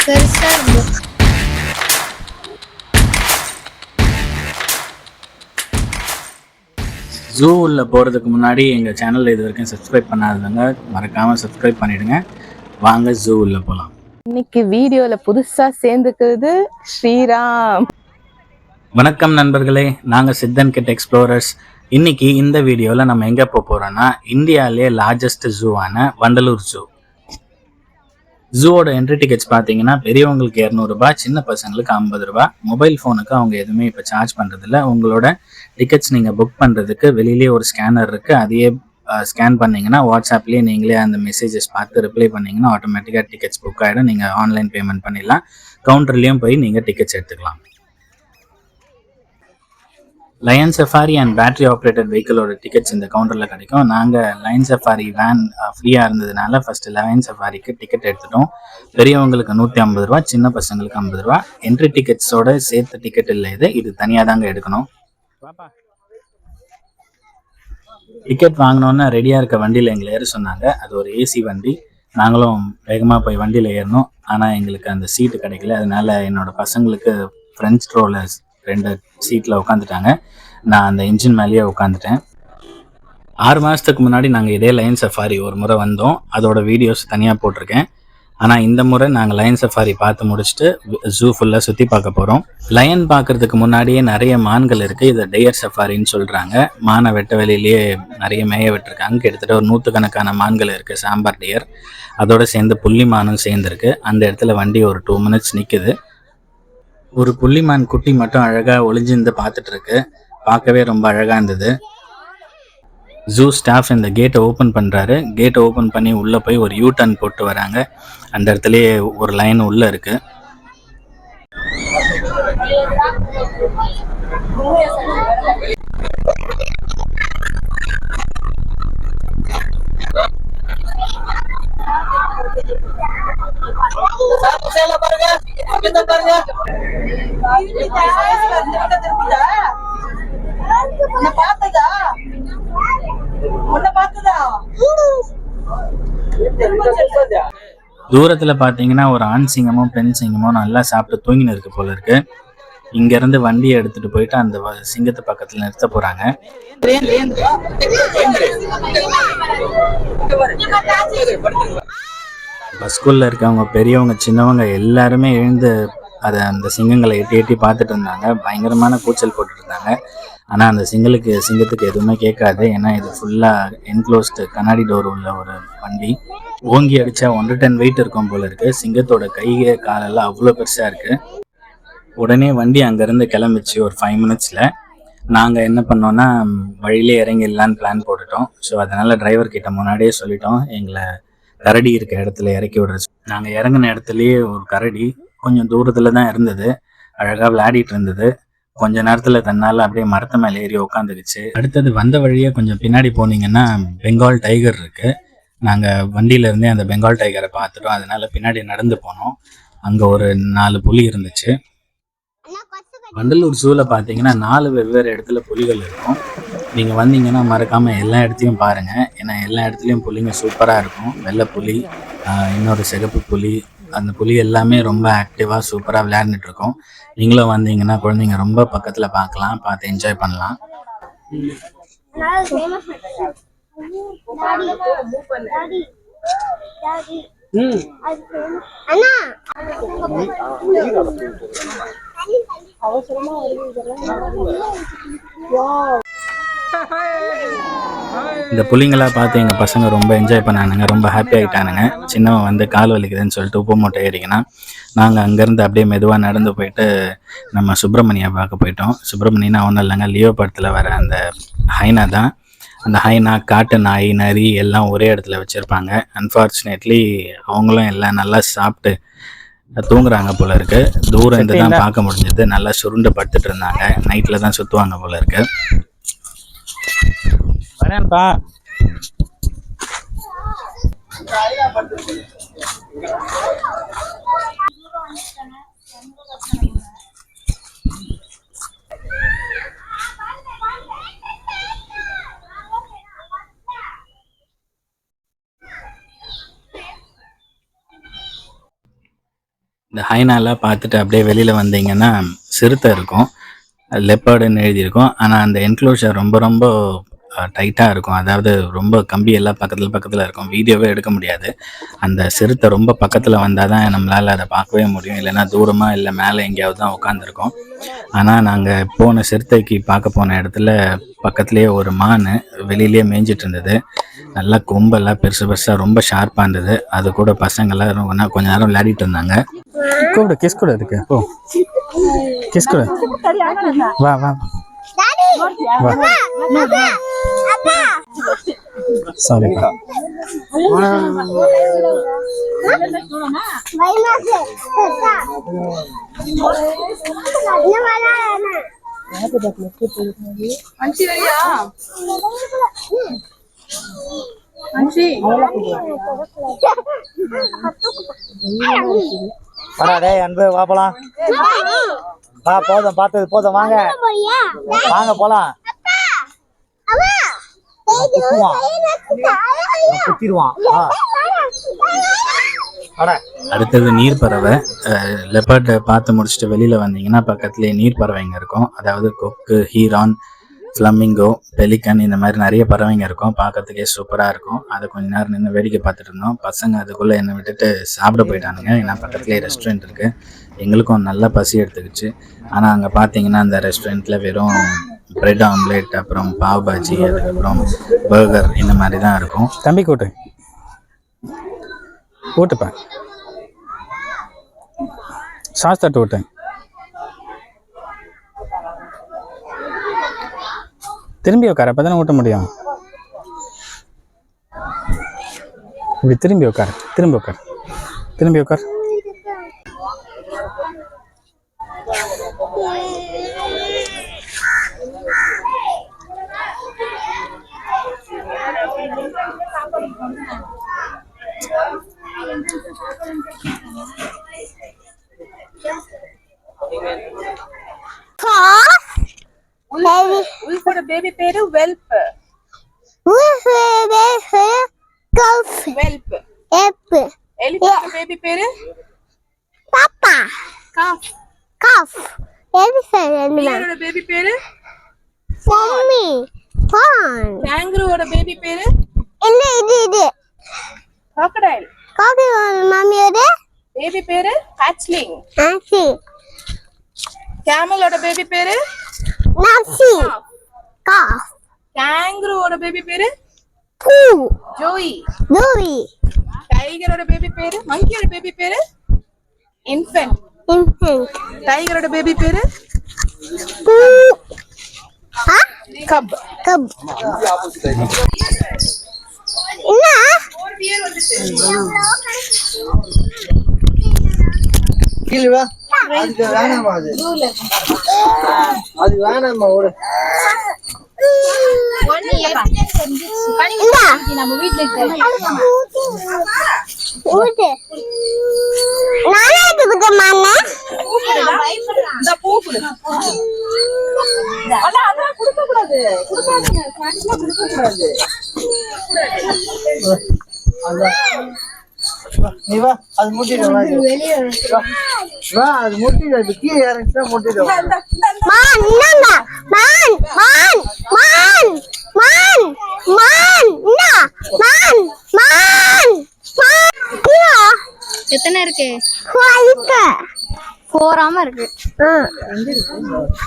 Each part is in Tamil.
பெருசா இருந்தது. ஜூ உள்ள போகிறதுக்கு முன்னாடி எங்கள் சேனலில் இது வரைக்கும் சப்ஸ்கிரைப் பண்ணாதவங்க மறக்காமல் சப்ஸ்கிரைப் பண்ணிவிடுங்க. வாங்க ஜூ உள்ள போகலாம். இன்னைக்கு வீடியோவில் புதுசாக சேர்ந்துக்கிறது ஸ்ரீராம். வணக்கம் நண்பர்களே, நாங்கள் சித்தன் கிட் எக்ஸ்ப்ளோரர்ஸ். இன்னைக்கு இந்த வீடியோவில் நம்ம எங்கே போகிறோன்னா இந்தியாவிலே லார்ஜஸ்ட் ஜூவான வண்டலூர் ஜூ. ஜூவோட என்ட்ரி டிக்கெட்ஸ் பார்த்தீங்கன்னா பெரியவங்களுக்கு 200 ரூபாய், சின்ன பசங்களுக்கு 50 ரூபாய். மொபைல் ஃபோனுக்கு அவங்க எதுவுமே இப்போ சார்ஜ் பண்ணுறதில்ல. உங்களோட டிக்கெட்ஸ் நீங்கள் புக் பண்ணுறதுக்கு வெளியிலே ஒரு ஸ்கேனர் இருக்குது. அதையே ஸ்கேன் பண்ணிங்கன்னா வாட்ஸ்அப்லேயே நீங்களே அந்த மெசேஜஸ் பார்த்து ரிப்ளை பண்ணிங்கன்னா ஆட்டோமேட்டிக்காக டிக்கெட்ஸ் புக் ஆகிடும். நீங்கள் ஆன்லைன் பேமெண்ட் பண்ணிடலாம். கவுண்டர்லேயும் போய் நீங்கள் டிக்கெட்ஸ் எடுத்துக்கலாம். Lion safari and battery operated வெஹிக்கிளோட டிக்கெட்ஸ் இந்த கவுண்டரில் கிடைக்கும். நாங்கள் லயன் சஃபாரி வேன் ஃப்ரீயாக இருந்ததுனால ஃபஸ்ட்டு லயன் சஃபாரிக்கு டிக்கெட் எடுத்துட்டோம். பெரியவங்களுக்கு 150 ரூபா, சின்ன பசங்களுக்கு 50 ரூபா. என்ட்ரி டிக்கெட்ஸோட சேர்த்து டிக்கெட் இல்லை, இது தனியாக தாங்க எடுக்கணும். டிக்கெட் வாங்கினோன்னா ரெடியாக இருக்க வண்டியில் எங்களை ஏற சொன்னாங்க. அது ஒரு ஏசி வண்டி. நாங்களும் வேகமாக போய் வண்டியில் ஏறினோம். ஆனால் எங்களுக்கு அந்த சீட்டு கிடைக்கல. அதனால என்னோடய பசங்களுக்கு ஃப்ரண்ட் ரோவில் 2 சீட்டில் உட்காந்துட்டாங்க. நான் அந்த இன்ஜின் மேலேயே உட்காந்துட்டேன். 6 மாதத்துக்கு முன்னாடி நாங்கள் இதே லயன் சஃபாரி ஒரு முறை வந்தோம். அதோட வீடியோஸ் தனியாக போட்டிருக்கேன். ஆனால் இந்த முறை நாங்கள் லயன் சஃபாரி பார்த்து முடிச்சுட்டு ஜூ ஃபுல்லாக சுற்றி பார்க்க போகிறோம். லயன் பார்க்குறதுக்கு முன்னாடியே நிறைய மான்கள் இருக்குது. இதை டெயர் சஃபாரின்னு சொல்கிறாங்க. மானை வெட்ட வெளியிலேயே நிறைய மேய விட்டுருக்காங்க. கிட்டத்தட்ட ஒரு 100கணக்கான மான்கள் இருக்குது. சாம்பார் டியர் அதோடு சேர்ந்து புள்ளிமானும் சேர்ந்துருக்கு. அந்த இடத்துல வண்டி ஒரு 2 மினிட்ஸ் நிற்குது. ஒரு புள்ளிமான் குட்டி மட்டும் அழகாக ஒளிஞ்சிருந்து பார்த்துட்டு இருக்கு. பார்க்கவே ரொம்ப அழகாக இருந்தது. ஜூ ஸ்டாஃப் இந்த கேட்டை ஓப்பன் பண்ணுறாரு. கேட்டை ஓப்பன் பண்ணி உள்ளே போய் ஒரு யூ டர்ன் போட்டு வராங்க. அந்த இடத்துலையே ஒரு லைன் உள்ளே இருக்குது. தூரத்துல பாத்தீங்கன்னா ஒரு ஆண் சிங்கமும் பெண் சிங்கமும் நல்லா சாப்பிட்டு தூங்கின்னு இருக்கு போல இருக்கு. இங்க இருந்து வண்டியை எடுத்துட்டு போயிட்டு அந்த சிங்கத்து பக்கத்துல நிறுத்த போறாங்க. பஸ்குள்ள இருக்கவங்க பெரியவங்க சின்னவங்க எல்லாருமே எழுந்து அந்த சிங்கங்களை எட்டி எட்டி பார்த்துட்டு இருந்தாங்க. பயங்கரமான கூச்சல் போட்டுட்டு இருந்தாங்க. ஆனால் அந்த சிங்கத்துக்கு எதுவுமே கேட்காது. ஏன்னா இது ஃபுல்லாக என்க்ளோஸ்டு கண்ணாடி டோர் உள்ள ஒரு வண்டி. ஓங்கி அடித்தா 1 டன் வெயிட் இருக்கும் போல இருக்குது. சிங்கத்தோட கையை காலெல்லாம் அவ்வளோ பெருசாக இருக்குது. உடனே வண்டி அங்கேருந்து கிளம்பிச்சு ஒரு 5 மினிட்ஸில். நாங்கள் என்ன பண்ணோன்னா வழியிலே இறங்கிடலான்னு பிளான் போட்டுட்டோம். ஸோ அதனால் டிரைவர்கிட்ட முன்னாடியே சொல்லிட்டோம் எங்களை கரடி இருக்க இடத்துல இறக்கி விடுறது. நாங்கள் இறங்கின இடத்துலையே ஒரு கரடி கொஞ்சம் தூரத்தில் தான் இருந்தது. அழகாக விளையாடிட்டு இருந்தது. கொஞ்ச நேரத்தில் தன்னால் அப்படியே மரத்து மேலே ஏறி உட்காந்துக்குச்சு. அடுத்தது வந்த வழியே கொஞ்சம் பின்னாடி போனீங்கன்னா பெங்கால் டைகர் இருக்குது. நாங்கள் வண்டியிலேருந்தே அந்த பெங்கால் டைகரை பார்த்துட்டோம். அதனால பின்னாடி நடந்து போனோம். அங்கே ஒரு 4 புலி இருந்துச்சு. வண்டலூர் ஜூவில் பார்த்தீங்கன்னா 4 வெவ்வேறு இடத்துல புலிகள் இருக்கும். நீங்கள் வந்தீங்கன்னா மறக்காமல் எல்லா இடத்தையும் பாருங்கள். ஏன்னா எல்லா இடத்துலையும் புலிங்க சூப்பராக இருக்கும். வெள்ளை புலி, இன்னொரு சிகப்பு புலி, அந்த புலி எல்லாமே ரொம்ப ஆக்டிவாக சூப்பராக விளையாண்டுட்டு இருக்கோம். நீங்களும் வந்தீங்கன்னா குழந்தைங்க ரொம்ப பக்கத்தில் பார்க்கலாம், பார்த்து என்ஜாய் பண்ணலாம். இந்த புலிங்களா பார்த்து எங்கள் பசங்க ரொம்ப என்ஜாய் பண்ணானுங்க. ரொம்ப ஹாப்பி ஆகிட்டானுங்க. சின்னவன் வந்து கால் வலிக்குதுன்னு சொல்லிட்டு உப்பு மூட்டை ஏறிக்கினா நாங்கள் அங்கேருந்து அப்படியே மெதுவாக நடந்து போயிட்டு நம்ம சுப்பிரமணியை பார்க்க போயிட்டோம். சுப்பிரமணியனா ஒன்றும் இல்லைங்க, லியோ படத்தில் வர அந்த ஹைனா தான். அந்த ஹைனா, காட்டு நாய், நரி எல்லாம் ஒரே இடத்துல வச்சுருப்பாங்க. அன்ஃபார்ச்சுனேட்லி அவங்களும் எல்லாம் நல்லா சாப்பிட்டு தூங்குறாங்க போல இருக்கு. தூரம் இருந்து தான் பார்க்க முடிஞ்சது. நல்லா சுருண்டு படுத்துட்டு இருந்தாங்க. நைட்டில் தான் சுற்றுவாங்க போல இருக்கு. வரேன்ப்பா. இந்த ஹைனாலாம் பார்த்துட்டு அப்படியே வெளியில் வந்தீங்கன்னா சிறுத்தை இருக்கும், லெப்பர்டுன்னு எழுதியிருக்கும். ஆனால் அந்த என்க்ளோஷர் ரொம்ப ரொம்ப டைட்டாக இருக்கும். அதாவது ரொம்ப கம்பி எல்லாம் பக்கத்தில் இருக்கும். வீடியோவே எடுக்க முடியாது. அந்த சிறுத்தை ரொம்ப பக்கத்தில் வந்தால் தான் நம்மளால் அதை பார்க்கவே முடியும். இல்லைன்னா தூரமாக இல்லை மேலே எங்கேயாவது தான் உட்காந்துருக்கோம். ஆனால் நாங்கள் போன சிறுத்தைக்கு பார்க்க போன இடத்துல பக்கத்துலேயே ஒரு மான் வெளியிலேயே மேய்ஞ்சிட்டு இருந்தது. நல்லா கொம்பெல்லாம் பெருசாக ரொம்ப ஷார்ப்பாக இருந்தது. அது கூட பசங்கள்லாம் கொஞ்ச நேரம் விளையாடிட்டு இருந்தாங்க. கூப்பிடு, கிஸ் கூட இருக்கு. ஓ கிஸ் கூட, வா வா வா. சாரி டேய் அன்பு வா போலாம். வா போதும், பார்த்தது போதும், வாங்க வாங்க போலாம். அடுத்தது நீர் பறவை. லெப்பர்டை பார்த்து முடிச்சுட்டு வெளியில் வந்தீங்கன்னா பக்கத்துலேயே நீர் பறவைங்க இருக்கும். அதாவது கொக்கு, ஹீரான், ஃப்ளமிங்கோ, பெலிக்கன், இந்த மாதிரி நிறைய பறவைங்க இருக்கும். பார்க்கறதுக்கே சூப்பராக இருக்கும். அதை கொஞ்ச நேரம் நின்று வேடிக்கை பார்த்துட்டு இருந்தோம். பசங்க அதுக்குள்ளே என்னை விட்டுட்டு சாப்பிட போயிட்டானுங்க. ஏன்னா பக்கத்துலேயே ரெஸ்டாரண்ட் இருக்குது. எங்களுக்கும் நல்லா பசி எடுத்துக்கிச்சு. ஆனால் அங்கே பார்த்தீங்கன்னா அந்த ரெஸ்டாரண்ட்டில் வெறும் பிரெட் ஆம்லேட், அப்புறம் பாவ் பாஜி, அதுக்கப்புறம் பர்கர், இந்த மாதிரி தான் இருக்கும். தம்பி கூட்டு ஊட்டுப்பேன், சாஸ் தட்டு ஊட்டேன். திரும்பி உட்கார, அப்போ தானே ஊட்ட முடியும். இப்படி திரும்பி உட்கார, திரும்பி உட்கார், திரும்பி உட்கார். உல்ஃபோட பேபி பேரு வெல்ப். வெல்ப். எலிஃபன்ட் பேபி பேரு பாப்பா. காஃப். காஃப். எலிஃபன்ட் பேபி பேரு மம்மி. பான். கேங்கரூவோட பேபி பேரு இது crocodile. crocodile மம்மியோட பேபி பேரு hatchling. hatchling. கேமலோட பேபி பேரு நாசி. காஃப். கேங்கரூவோட பேபி பேரு பூ. ஜோய். ஜோய். டைகரோட பேபி பேரு, மங்கியோட பேபி பேரு இன்ஃபென்ட். இன்ஃபென்ட். டைகரோட பேபி பேரு பூ. கப். கப். என்ன ஒரு பியர் வந்துச்சு. கீழ வா. அது வேணாமா? அது வேணாமா? ஓடு. ஒண்ணு எக்ஸ்டென்ட் செஞ்சிச்சு. கணிங்க நம்ம வீட்ல இருக்கு. ஊட்டு. நானே எடுத்துக்க மாமா. இந்த பூ குடு. அட அத குடுக்க கூடாது. குடுக்காதீங்க. ஸ்நாக்ஸ்ல குடுக்க கூடாது. நீ வா, அது முட்டிடு. வெளிய வா, அது முட்டிடு. அது கீழே இறங்கிட்டா முட்டிடு. மான் என்னங்க? மான் மான் மான் மான் மான் என்ன? மான் மான் மான். எத்தனை இருக்கு? 4 ஆமா இருக்கு.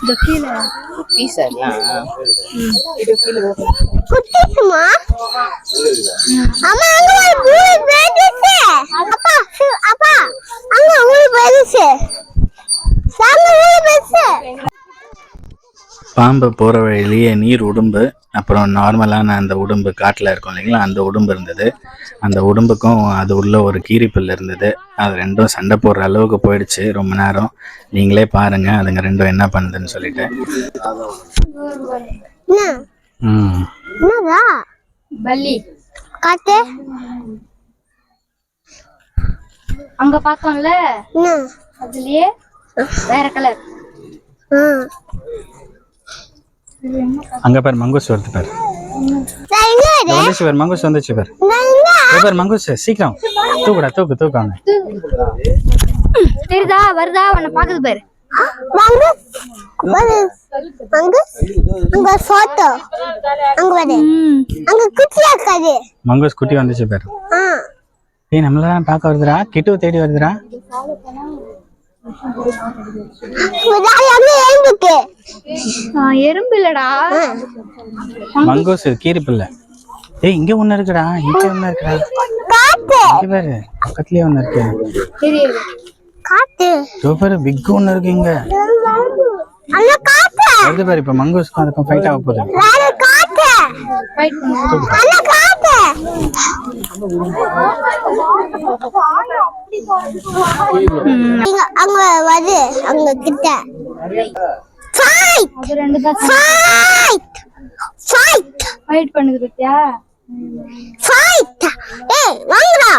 இந்த கீழ பீஸ் எல்லாம் குட்டிமா. அம்மா அங்க ஒரு பூரி பேடிச்சு. அப்பா அப்பா அங்க ஒரு பேடிச்சு. சாமி ஒரு பேடிச்சு. பாம்பு போகிற வழியிலேயே நீர் உடும்பு, அப்புறம் நார்மலான அந்த உடும்பு காட்டில் இருக்கும் இல்லைங்களா, அந்த உடும்பு இருந்தது. அந்த உடும்புக்கும் அது உள்ள ஒரு கீரிப்புல் இருந்தது. அது ரெண்டும் சண்டை போடுற அளவுக்கு போயிடுச்சு ரொம்ப நேரம். நீங்களே பாருங்க அதுங்க ரெண்டும் என்ன பண்ணுதுன்னு சொல்லிட்டு. என்னடா பல்லி காட்டு அங்க பார்த்தோம்ல, அதுலயே வேற கலர். அங்க பாரு மங்கூஸ் வருது பாரு. வந்துச்சு பாரு, மங்கூஸ் வந்துச்சு பாரு. பாரு மங்கூஸ், சீக்கிரம் தூக்குடா, தூக்கு தூக்காங்க. தெரியுதா வருதா உன்னை பாக்குது பாரு. மங்கஸ் மங்கஸ் அங்க போட்டோ அங்க பாரு அங்க குட்டியா இருக்காது. மங்கோஸ் குட்டி வந்துச்சு பாரு. ஏய் நம்மள தான் பார்க்க வருதுடா, கிட்டு தேடி வருதுடா. எறும்பு இல்லடா மங்கோஸ் கீரி பிள்ளை. ஏய் இங்க ஒண்ணு இருக்குடா, இங்க ஒண்ணு இருக்குடா. இங்க பாரு பக்கத்துலயே ஒண்ணு இருக்கு. காத்து சூப்பர் பிக் ஒண்ணு இருக்கு இங்க. அங்க காத்து வருது பாரு. இப்ப மங்கோஸ்க்கு அதுக்கும் ஃபைட் ஆக போகுது. வேற காத்து ஃபைட் பண்ணு. அங்க காத்து அங்க வந்து அங்க கிட்ட ஃபைட் அது ரெண்டு தான் ஃபைட் ஃபைட் ஃபைட் பண்ணுது பத்தியா. ஃபைட் ஏய் வாங்கடா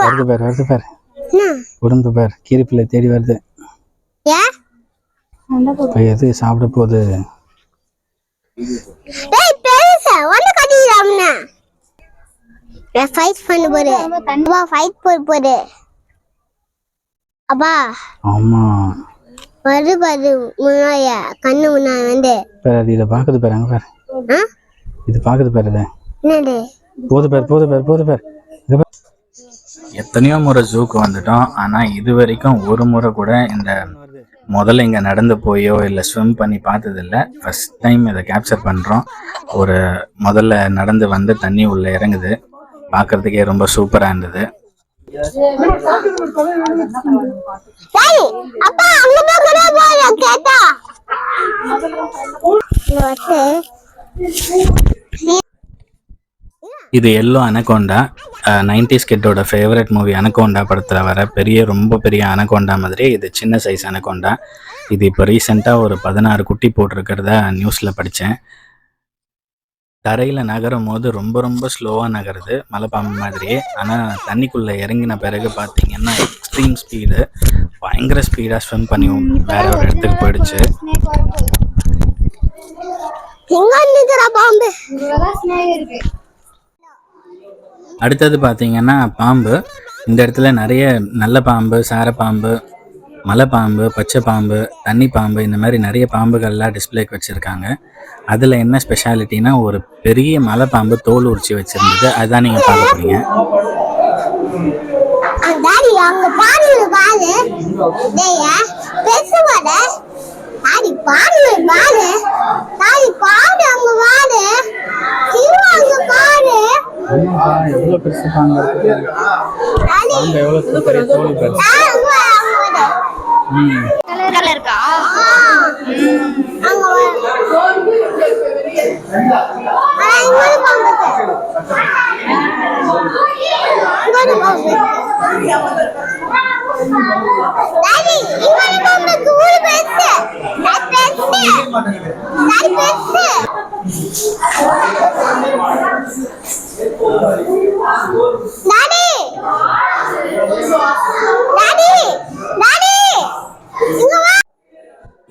வருது பாரு வருது பாரு. உடம்பு பாரு கீரி பிள்ளை தேடி வருது. ஏ இப்ப எது சாப்பிட போகுது? ஏய் பெருசா ஒண்ணு கடிறாம்னா ஃபைட் பண்ண போறே. அப்பா ஃபைட் போறே அப்பா. ஆமா வருது பாரு முன்னாய கண்ணு முன்னாடி வந்து பாரு. அது இதை பாக்குது பாரு. அங்க பாரு இது பாக்குது பாரு. இது என்னது போது பாரு போது பாரு போது பாரு. எத்தனையோ முறை ஜூக்கு வந்துட்டோம், ஆனால் இது வரைக்கும் ஒரு முறை கூட இந்த முதல்ல இங்கே நடந்து போயோ இல்லை ஸ்விம் பண்ணி பார்த்ததில்ல. ஃபஸ்ட் டைம் இதை கேப்சர் பண்ணுறோம். ஒரு முதல்ல நடந்து வந்து தண்ணி உள்ளே இறங்குது, பார்க்குறதுக்கே ரொம்ப சூப்பராக இருந்தது. டேய் அப்பா அங்க போறா போறா கேட்டா இது எல்லோ அனகோண்டா. 90s கிட்டோட ஃபேவரட் மூவி அனகோண்டா படத்தில் வர ரொம்ப பெரிய அனகோண்டா மாதிரி இது சின்ன சைஸ் அனகோண்டா. இது இப்போ ரீசெண்டாக ஒரு 16 குட்டி போட்டிருக்கிறதா நியூஸில் படித்தேன். தரையில் நகரும் போது ரொம்ப ஸ்லோவாக நகருது, மலைப்பாம்பு மாதிரியே. ஆனால் தண்ணிக்குள்ளே இறங்கின பிறகு பார்த்தீங்கன்னா எக்ஸ்ட்ரீம் ஸ்பீடு, பயங்கர ஸ்பீடாக ஸ்விம் பண்ணி வேற ஒரு இடத்துக்கு போயிடுச்சு. அடுத்தது பார்த்தீங்கன்னா பாம்பு. இந்த இடத்துல நிறைய நல்ல பாம்பு, சாரப்பாம்பு, மலைப்பாம்பு, பச்சை பாம்பு, தண்ணி பாம்பு, இந்த மாதிரி நிறைய பாம்புகள்லாம் டிஸ்பிளேக்கு வச்சுருக்காங்க. அதில் என்ன ஸ்பெஷாலிட்டினா ஒரு பெரிய மலைப்பாம்பு தோல் உரிச்சி வச்சுருந்தது. அதுதான் நீங்கள் பார்க்க போறீங்க. எவ்வளோ பெருசு பாம்பு இருக்கு. பாம்பு எவ்வளோ பெரிய தோல் பெருசு. கலர் இருக்கா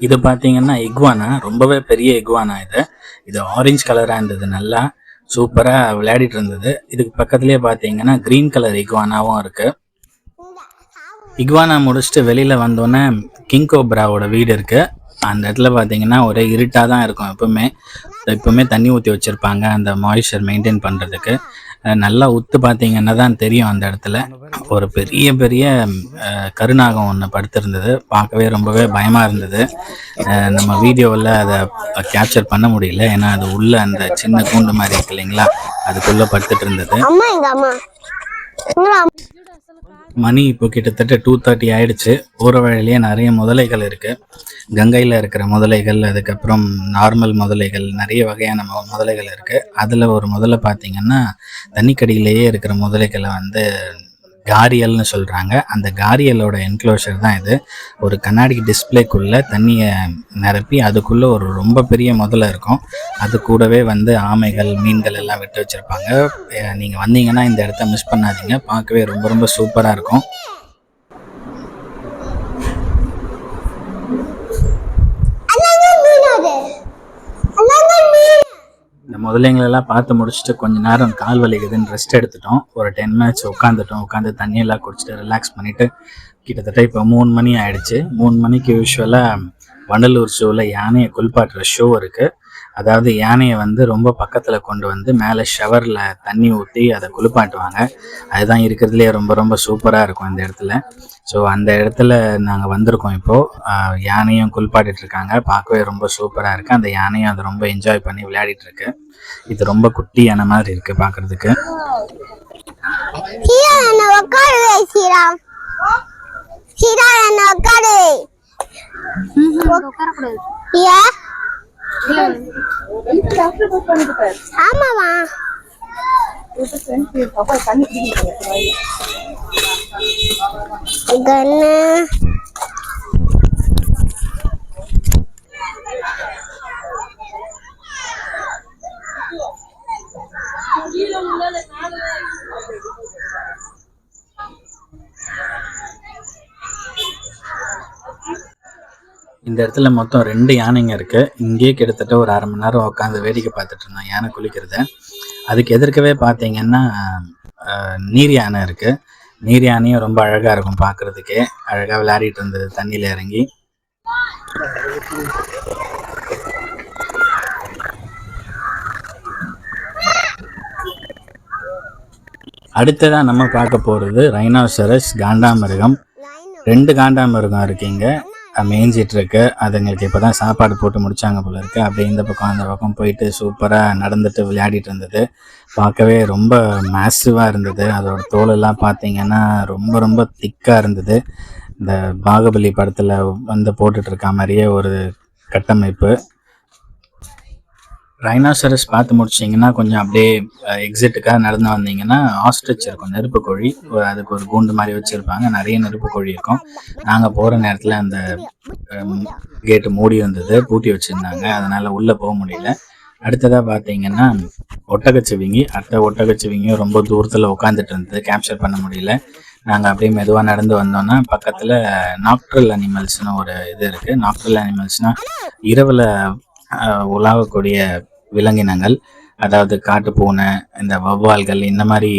இது பார்த்தீங்கன்னா இக்வானா, ரொம்பவே பெரிய இக்வானா. இது ஆரஞ்சு கலராக இருந்தது, நல்லா சூப்பராக விளையாடிட்டு இருந்தது. இதுக்கு பக்கத்துலேயே பார்த்தீங்கன்னா க்ரீன் கலர் இக்வானாவும் இருக்குது. இக்வானா முடிச்சுட்டு வெளியில் வந்தோன்னே கிங் கோப்ராவோட வீடு இருக்குது. அந்த இடத்துல பார்த்தீங்கன்னா ஒரே இருட்டாக தான் இருக்கும். எப்பவுமே தண்ணி ஊற்றி வச்சுருப்பாங்க அந்த மாய்ஸ்சர் மெயின்டைன் பண்ணுறதுக்கு. நல்லா உத்து பார்த்தீங்கன்னா தான் தெரியும் அந்த இடத்துல ஒரு பெரிய கருநாகம் ஒன்று படுத்திருந்தது. பார்க்கவே ரொம்பவே பயமாக இருந்தது. நம்ம வீடியோவில் அதை கேப்சர் பண்ண முடியல, ஏன்னா அது உள்ள அந்த சின்ன கூண்டு மாதிரி இருக்கு இல்லைங்களா, அதுக்குள்ளே படுத்துட்டு இருந்தது. மணி இப்போ கிட்டத்தட்ட 2:30 ஆயிடுச்சு. போகிற வழியிலேயே நிறைய முதலைகள் இருக்குது. கங்கையில் இருக்கிற முதலைகள், அதுக்கப்புறம் நார்மல் முதலைகள், நிறைய வகையான முதலைகள் இருக்குது. அதில் ஒரு முதலை பார்த்திங்கன்னா தண்ணிக்கடியிலேயே இருக்கிற முதலைகளை காரியல்னு சொல்கிறாங்க. அந்த காரியலோட என்க்ளோஷர் தான் இது. ஒரு கண்ணாடி டிஸ்பிளேக்குள்ளே தண்ணியை நிரப்பி அதுக்குள்ளே ஒரு ரொம்ப பெரிய முதலை இருக்கும். அது கூடவே ஆமைகள், மீன்கள் எல்லாம் விட்டு வச்சுருப்பாங்க. நீங்கள் வந்தீங்கன்னா இந்த இடத்த மிஸ் பண்ணாதீங்க, பார்க்கவே ரொம்ப சூப்பராக இருக்கும். இந்த முதலைங்களெல்லாம் பார்த்து முடிச்சுட்டு கொஞ்ச நேரம் கால் வலிக்குதுன்னு ரெஸ்ட் எடுத்துட்டோம். ஒரு 10 minutes உட்காந்து தண்ணியெல்லாம் குடிச்சிட்டு ரிலாக்ஸ் பண்ணிவிட்டு கிட்டத்தட்ட இப்போ 3 மணி ஆயிடுச்சு. 3 மணிக்கு யூஸ்வலாக வண்டலூர் ஷோவில் யானையை குளிப்பாட்டுற ஷோ இருக்குது. அதாவது யானையை வந்து ரொம்ப பக்கத்தில் கொண்டு வந்து மேலே ஷவரில் தண்ணி ஊற்றி அதை குளிப்பாட்டுவாங்க. அதுதான் இருக்கிறதுலே ரொம்ப ரொம்ப சூப்பராக இருக்கும் இந்த இடத்துல. ஸோ அந்த இடத்துல நாங்கள் வந்திருக்கோம் இப்போது. யானையும் குளிப்பாட்டிட்டு இருக்காங்க. பார்க்கவே ரொம்ப சூப்பராக இருக்குது. அந்த யானையும் அதை ரொம்ப என்ஜாய் பண்ணி விளையாடிட்டு இருக்கு. இது ரொம்ப குட்டி யானை மாதிரி இருக்குது பார்க்குறதுக்கு. ஆமாவா கண்ணு இந்த இடத்துல மொத்தம் 2 யானைங்க இருக்குது. இங்கேயே கிட்டத்தட்ட ஒரு 1/2 மணி நேரம் உட்காந்து வேடிக்கை பார்த்துட்டு இருந்தோம் யானை குளிக்கிறத. அதுக்கு எதிர்க்கவே பார்த்தீங்கன்னா நீர் யானை இருக்குது. நீர் யானையும் ரொம்ப அழகாக இருக்கும் பார்க்குறதுக்கே. அழகாக விளையாடிட்டு இருந்தது தண்ணியில் இறங்கி. அடுத்ததாக நம்ம பார்க்க போகிறது ரைனோசரஸ் காண்டாமிருகம். 2 காண்டாமிருகம் இருக்குங்க மேய்ஞ்சிட்டு இருக்கு. அதுங்களுக்கு இப்போ தான் சாப்பாடு போட்டு முடிச்சாங்க போல இருக்கு. அப்படியே இந்த பக்கம் அந்த பக்கம் போயிட்டு சூப்பராக நடந்துட்டு விளையாடிட்டு இருந்தது. பார்க்கவே ரொம்ப மேசிவாக இருந்தது. அதோட தோலெல்லாம் பார்த்தீங்கன்னா ரொம்ப ரொம்ப திக்காக இருந்தது. இந்த பாகுபலி படத்தில் வந்து போட்டுட்டு இருக்க மாதிரியே ஒரு கட்டமைப்பு. ரைனோசரஸ் பார்த்து முடிச்சிங்கன்னா கொஞ்சம் அப்படியே எக்ஸிட்டுக்காக நடந்து வந்தீங்கன்னா ஆஸ்ட்ரிச் இருக்கும், நெருப்பு கோழி. அதுக்கு ஒரு கூண்டு மாதிரி வச்சுருப்பாங்க. நிறைய நெருப்பு கோழி இருக்கும். நாங்கள் போகிற நேரத்தில் அந்த கேட்டு மூடி இருந்தது, பூட்டி வச்சுருந்தாங்க. அதனால் உள்ளே போக முடியல. அடுத்ததாக பார்த்தீங்கன்னா ஒட்டகச்சிவிங்கி. ஒட்டகச்சிவிங்கியும் ரொம்ப தூரத்தில் உட்காந்துட்டு இருந்தது, கேப்சர் பண்ண முடியல. நாங்கள் அப்படியே மெதுவாக நடந்து வந்தோன்னா பக்கத்தில் நாக்ட்ரல் அனிமல்ஸ்னு ஒரு இது இருக்குது. நாக்ட்ரல் அனிமல்ஸ்னால் இரவில் உலாவக்கூடிய விலங்கினங்கள். அதாவது காட்டுப்பூனை, இந்த வௌவால்கள், இந்த மாதிரி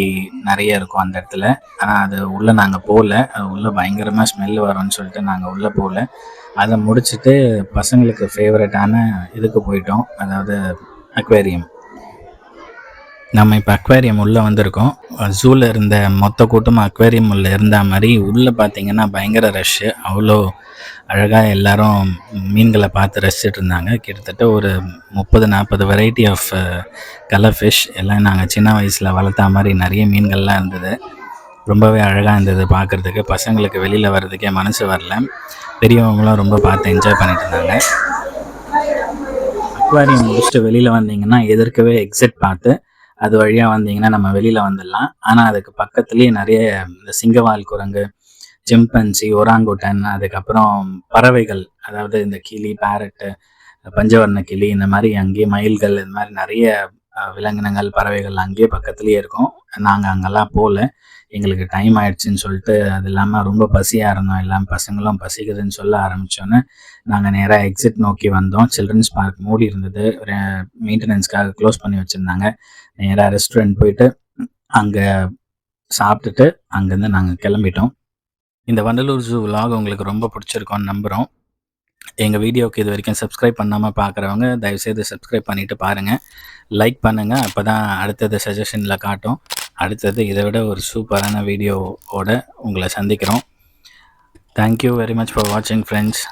நிறைய இருக்கும் அந்த இடத்துல. ஆனால் அது உள்ளே நாங்கள் போகல. அது உள்ளே பயங்கரமாக ஸ்மெல்லு வரும்னு சொல்லிட்டு நாங்கள் உள்ளே போகல. அதை முடிச்சுட்டு பசங்களுக்கு ஃபேவரட்டான இதுக்கு போயிட்டோம், அதாவது அக்வேரியம். நம்ம இப்போ அக்வேரியம் உள்ளே வந்திருக்கோம். ஜூவில் இருந்த மொத்த கூட்டமும் அக்வேரியம் உள்ளே இருந்த மாதிரி உள்ளே பார்த்திங்கன்னா பயங்கர ரஷ்ஷு. அவ்வளோ அழகாக எல்லாரும் மீன்களை பார்த்து ரசிச்சுட்டு இருந்தாங்க. கிட்டத்தட்ட ஒரு 30-40 வெரைட்டி ஆஃப் கலர் ஃபிஷ் எல்லாம் நாங்கள் சின்ன வயசில் வளர்த்தா மாதிரி நிறைய மீன்கள்லாம் இருந்தது. ரொம்பவே அழகாக இருந்தது பார்க்குறதுக்கு. பசங்களுக்கு வெளியில் வர்றதுக்கே மனசு வரல. பெரியவங்களும் ரொம்ப பார்த்து என்ஜாய் பண்ணிட்டு இருந்தாங்க. அக்வாரியம் முடிச்சுட்டு வெளியில் வந்தீங்கன்னா எதிர்க்கவே எக்ஸிட் பார்த்து அது வழியாக வந்தீங்கன்னா நம்ம வெளியில் வந்துடலாம். ஆனால் அதுக்கு பக்கத்துலேயே நிறைய இந்த சிங்கவால் குரங்கு, சிம்பன்சி, ஒராங்குட்டன், அதுக்கப்புறம் பறவைகள், அதாவது இந்த கிளி, பேரட்டு, பஞ்சவர்ண கிளி, இந்த மாதிரி அங்கேயே மயில்கள், இந்த மாதிரி நிறைய விலங்கினங்கள், பறவைகள் அங்கேயே பக்கத்துலேயே இருக்கும். நாங்கள் அங்கெல்லாம் போகல, எங்களுக்கு டைம் ஆயிடுச்சுன்னு சொல்லிட்டு. அது இல்லாமல் ரொம்ப பசியாக இருந்தோம். எல்லாம் பசங்களும் பசிக்குதுன்னு சொல்ல ஆரம்பித்தோன்னே நாங்கள் நேராக எக்ஸிட் நோக்கி வந்தோம். சில்ட்ரன்ஸ் பார்க் மூடி இருந்தது, மெயின்டெனன்ஸ்க்காக க்ளோஸ் பண்ணி வச்சுருந்தாங்க. நேராக ரெஸ்டாரண்ட் போயிட்டு அங்கே சாப்பிட்டுட்டு அங்கேருந்து நாங்கள் கிளம்பிட்டோம். இந்த வண்டலூர் ஜூ விலாக் உங்களுக்கு ரொம்ப பிடிச்சிருக்கோன்னு நம்புகிறோம். எங்கள் வீடியோவுக்கு இது வரைக்கும் சப்ஸ்கிரைப் பண்ணாமல் பார்க்குறவங்க தயவுசெய்து சப்ஸ்கிரைப் பண்ணிவிட்டு பாருங்கள், லைக் பண்ணுங்கள். அப்போ தான் அடுத்தது சஜஷனில் காட்டும். அடுத்தது இதை விட ஒரு சூப்பரான வீடியோவோட உங்களை சந்திக்கிறோம். தேங்க்யூ வெரி மச் ஃபார் வாட்சிங் ஃப்ரெண்ட்ஸ்.